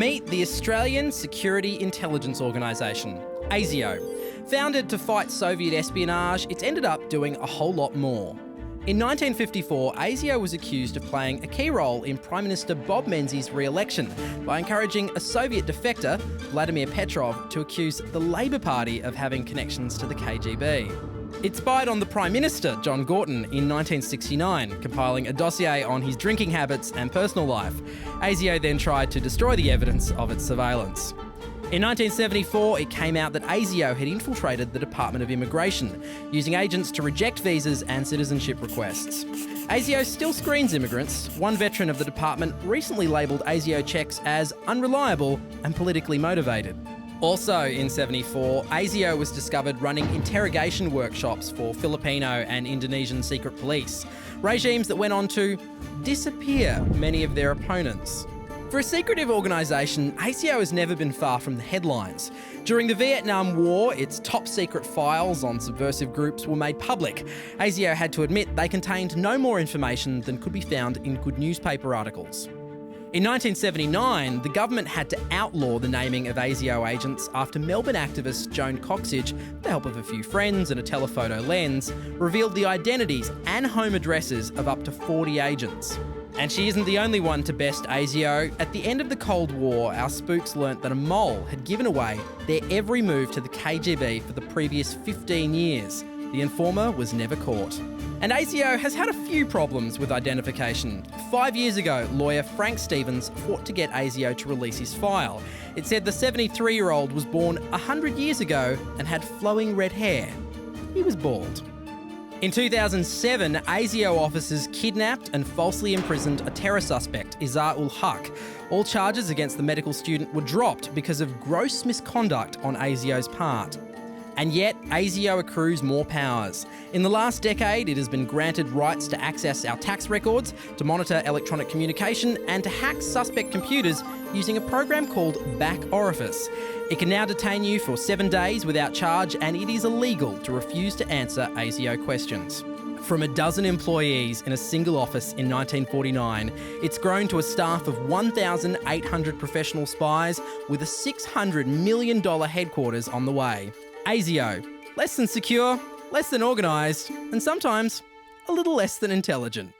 Meet the Australian Security Intelligence Organisation, ASIO. Founded to fight Soviet espionage, it's ended up doing a whole lot more. In 1954, ASIO was accused of playing a key role in Prime Minister Bob Menzies' re-election by encouraging a Soviet defector, Vladimir Petrov, to accuse the Labour Party of having connections to the KGB. It spied on the Prime Minister, John Gorton, in 1969, compiling a dossier on his drinking habits and personal life. ASIO then tried to destroy the evidence of its surveillance. In 1974, it came out that ASIO had infiltrated the Department of Immigration, using agents to reject visas and citizenship requests. ASIO still screens immigrants. One veteran of the department recently labelled ASIO checks as unreliable and politically motivated. Also in 1974, ASIO was discovered running interrogation workshops for Filipino and Indonesian secret police, regimes that went on to disappear many of their opponents. For a secretive organisation, ASIO has never been far from the headlines. During the Vietnam War, its top-secret files on subversive groups were made public. ASIO had to admit they contained no more information than could be found in good newspaper articles. In 1979, the government had to outlaw the naming of ASIO agents after Melbourne activist Joan Coxidge, with the help of a few friends and a telephoto lens, revealed the identities and home addresses of up to 40 agents. And she isn't the only one to best ASIO. At the end of the Cold War, our spooks learnt that a mole had given away their every move to the KGB for the previous 15 years. The informer was never caught. And ASIO has had a few problems with identification. 5 years ago, lawyer Frank Stevens fought to get ASIO to release his file. It said the 73-year-old was born 100 years ago and had flowing red hair. He was bald. In 2007, ASIO officers kidnapped and falsely imprisoned a terror suspect, Izar-ul Haq. All charges against the medical student were dropped because of gross misconduct on ASIO's part. And yet, ASIO accrues more powers. In the last decade, it has been granted rights to access our tax records, to monitor electronic communication, and to hack suspect computers using a program called Back Orifice. It can now detain you for 7 days without charge, and it is illegal to refuse to answer ASIO questions. From a dozen employees in a single office in 1949, it's grown to a staff of 1,800 professional spies with a $600 million headquarters on the way. ASIO, less than secure, less than organised, and sometimes a little less than intelligent.